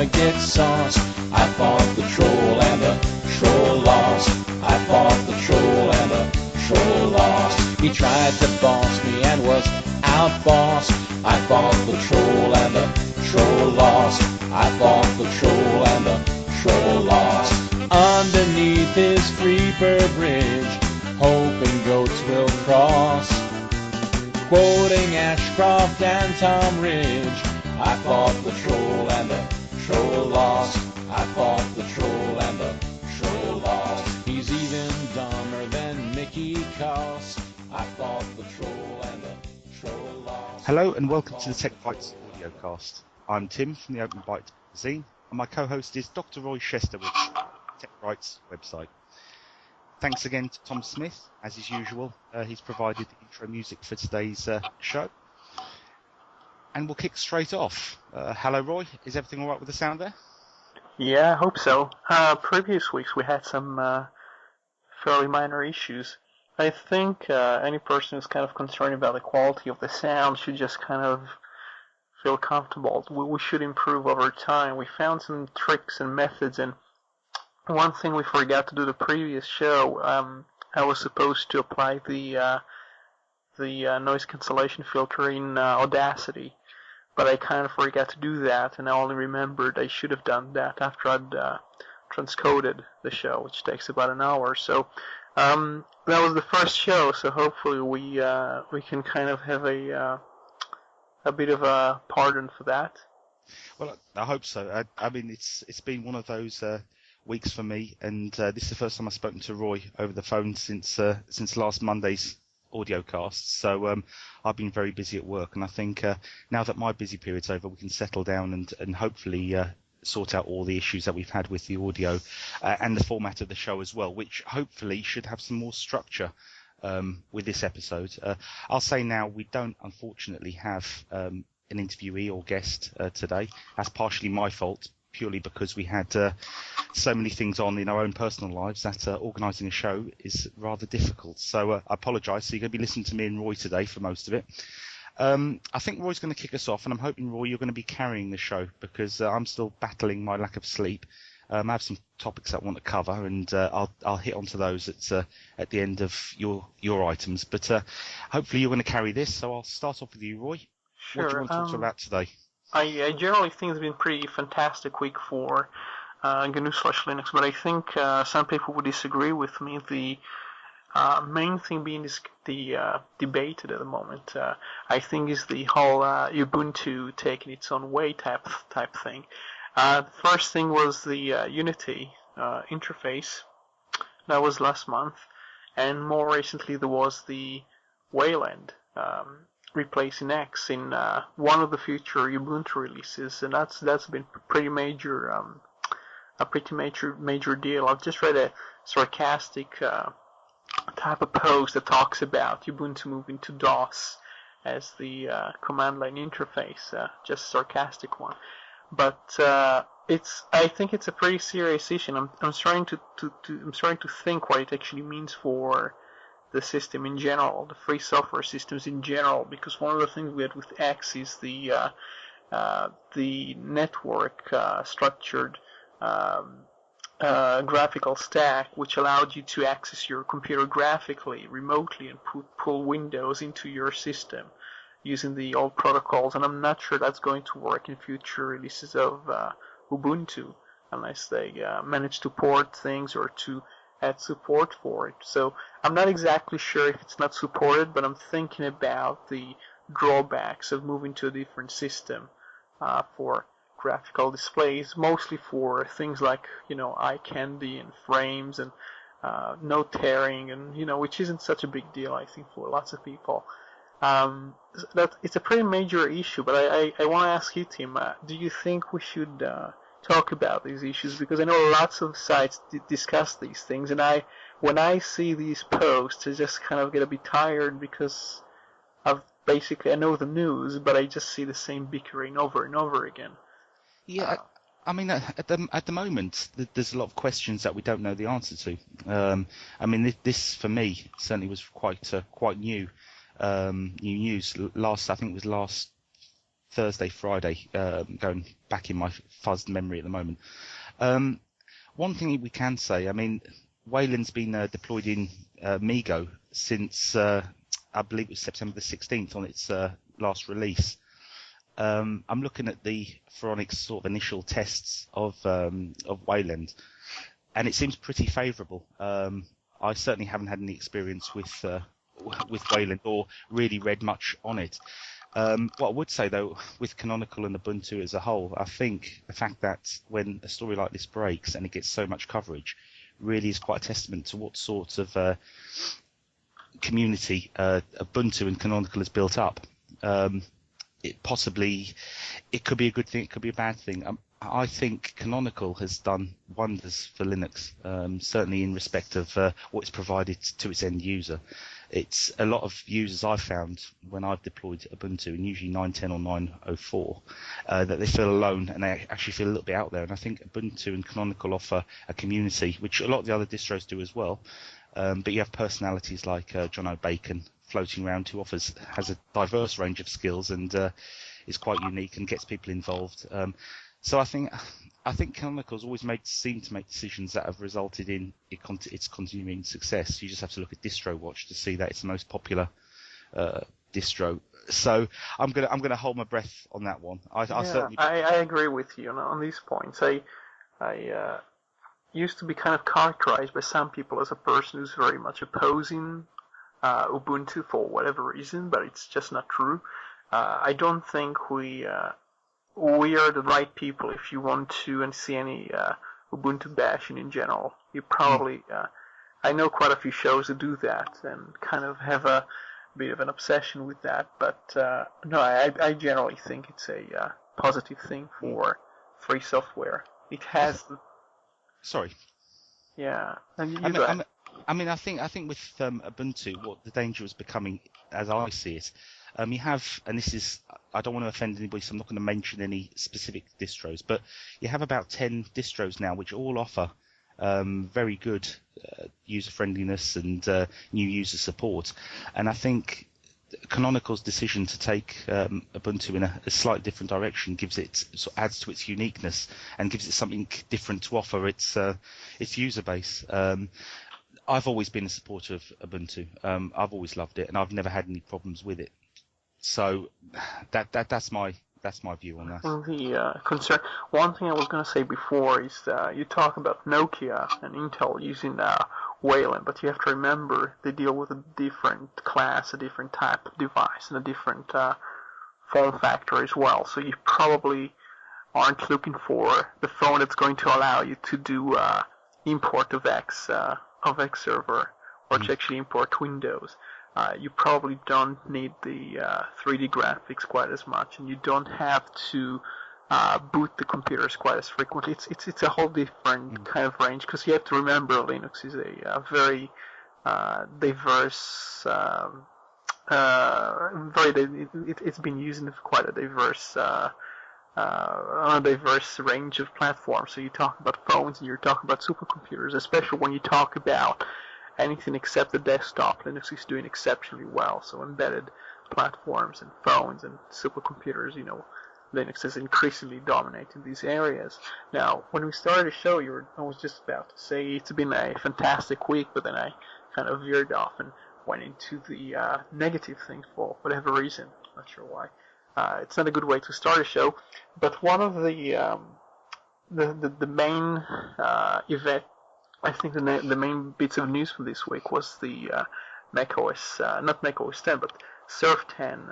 gonna get sauced. I fought the troll and the troll lost. I fought the troll and the troll lost. He tried to boss me and was outbossed. I fought the troll and the troll lost. I fought the troll and the troll lost. Underneath his Freebird Bridge, hoping goats will cross. Quoting Ashcroft and Tom Ridge, I fought the troll and the troll lost. I fought the troll and the troll lost. He's even dumber than Mickey Koss. I fought the troll and the troll lost. Hello and welcome to the TechBytes audiocast. I'm Tim from the Open Bytes magazine, and my co-host is Dr. Roy Shester with TechBytes website. Thanks again to Tom Smith, as is usual. He's provided the intro music for today's show. And we'll kick straight off. Hello, Roy. Is everything all right with the sound there? Yeah, I hope so. Previous weeks we had some fairly minor issues. I think any person who's kind of concerned about the quality of the sound should just kind of feel comfortable. We should improve over time. We found some tricks and methods, and one thing we forgot to do the previous show, I was supposed to apply the noise cancellation filter in Audacity, but I kind of forgot to do that, and I only remembered I should have done that after I'd transcoded the show, which takes about an hour. So that was the first show, so hopefully we can kind of have a bit of a pardon for that. Well, I hope so. I mean, it's been one of those weeks for me, and this is the first time I've spoken to Roy over the phone since last Monday's audiocast. So I've been very busy at work, and I think now that my busy period's over, we can settle down and hopefully sort out all the issues that we've had with the audio and the format of the show as well, which hopefully should have some more structure with this episode. I'll say now we don't unfortunately have an interviewee or guest today. That's partially my fault, purely because we had so many things on in our own personal lives that organising a show is rather difficult. So I apologise. So you're going to be listening to me and Roy today for most of it. I think Roy's going to kick us off, and I'm hoping, Roy, you're going to be carrying the show because I'm still battling my lack of sleep. I have some topics I want to cover, and I'll hit onto those at the end of your items. But hopefully you're going to carry this, so I'll start off with you, Roy. Sure. What do you want to talk about today? I generally think it's been a pretty fantastic week for GNU/Linux, but I think some people would disagree with me. The main thing being debated at the moment, I think, is the whole Ubuntu taking its own way type thing. The first thing was the Unity interface. That was last month, and more recently there was the Wayland replacing X in one of the future Ubuntu releases, and that's been pretty major, a pretty major deal. I've just read a sarcastic type of post that talks about Ubuntu moving to DOS as the command line interface, just a sarcastic one. But I think it's a pretty serious issue. And I'm starting to think what it actually means for the system in general, the free software systems in general, because one of the things we had with X is the network structured graphical stack, which allowed you to access your computer graphically, remotely, and pull windows into your system using the old protocols. And I'm not sure that's going to work in future releases of Ubuntu unless they manage to port things or to add support for it. So I'm not exactly sure if it's not supported, but I'm thinking about the drawbacks of moving to a different system for graphical displays, mostly for things like, eye candy and frames and no tearing, and which isn't such a big deal, I think, for lots of people. That it's a pretty major issue, but I want to ask you, Tim, do you think we should talk about these issues? Because I know lots of sites discuss these things, and when I see these posts, I just kind of get a bit tired because I know the news, but I just see the same bickering over and over again. Yeah, I mean, at the moment, there's a lot of questions that we don't know the answer to. I mean, this for me certainly was quite new news. I think it was last Thursday, Friday, going back in my fuzzed memory at the moment. One thing we can say, I mean, Wayland's been deployed in MeeGo since, I believe it was September the 16th on its last release. I'm looking at the Phoronix sort of initial tests of Wayland, and it seems pretty favourable. I certainly haven't had any experience with Wayland or really read much on it. What I would say, though, with Canonical and Ubuntu as a whole, I think the fact that when a story like this breaks and it gets so much coverage really is quite a testament to what sort of community Ubuntu and Canonical has built up. It could be a good thing, it could be a bad thing. I think Canonical has done wonders for Linux, certainly in respect of what it's provided to its end user. It's a lot of users I've found when I've deployed Ubuntu, and usually 9.10 or 9.04, that they feel alone and they actually feel a little bit out there. And I think Ubuntu and Canonical offer a community, which a lot of the other distros do as well. But you have personalities like John O'Bacon floating around who has a diverse range of skills and is quite unique and gets people involved. So I think Canonical's always seemed to make decisions that have resulted in its continuing success. You just have to look at DistroWatch to see that it's the most popular distro. So I'm gonna hold my breath on that one. I agree with you on these points. I used to be kind of characterized by some people as a person who's very much opposing Ubuntu for whatever reason, but it's just not true. I don't think we are the right people if you want to see any Ubuntu bashing in general. You probably, I know quite a few shows that do that and kind of have a bit of an obsession with that, but no, I generally think it's a positive thing for free software. It has. Sorry. Yeah, and I think with Ubuntu, what the danger is becoming, as I see it, you have, and this is, I don't want to offend anybody, so I'm not going to mention any specific distros, but you have about 10 distros now which all offer very good user friendliness and new user support. And I think Canonical's decision to take Ubuntu in a slightly different direction adds to its uniqueness and gives it something different to offer its user base. I've always been a supporter of Ubuntu. I've always loved it, and I've never had any problems with it. So that's my view on that. The concern. One thing I was going to say before is you talk about Nokia and Intel using Wayland, but you have to remember they deal with a different class, a different type of device, and a different form factor as well. So you probably aren't looking for the phone that's going to allow you to do import of X server, or to actually import Windows. You probably don't need the 3D graphics quite as much, and you don't have to boot the computers quite as frequently. It's a whole different kind of range, because you have to remember Linux is a very diverse, it's been used in quite a diverse range of platforms. So you talk about phones and you're talking about supercomputers, especially when you talk about anything except the desktop. Linux is doing exceptionally well. So embedded platforms and phones and supercomputers, Linux is increasingly dominating these areas. Now, when we started the show, I was just about to say it's been a fantastic week, but then I kind of veered off and went into the negative things for whatever reason. Not sure why. It's not a good way to start a show, but one of the main event, I think the main bits of news from this week was the not Mac OS 10, but Surf 10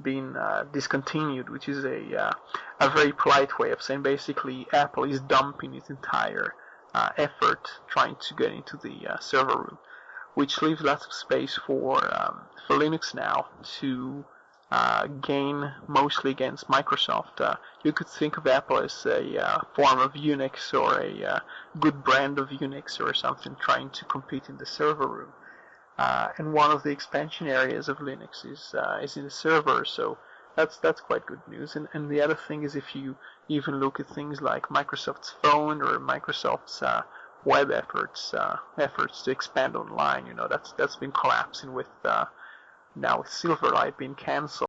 being discontinued, which is a very polite way of saying basically Apple is dumping its entire effort trying to get into the server room, which leaves lots of space for Linux now to gain mostly against Microsoft. You could think of Apple as a form of Unix or a good brand of Unix or something trying to compete in the server room. And one of the expansion areas of Linux is in the server, so that's quite good news. And the other thing is, if you even look at things like Microsoft's phone or Microsoft's web efforts to expand online, that's been collapsing with now with Silverlight being cancelled.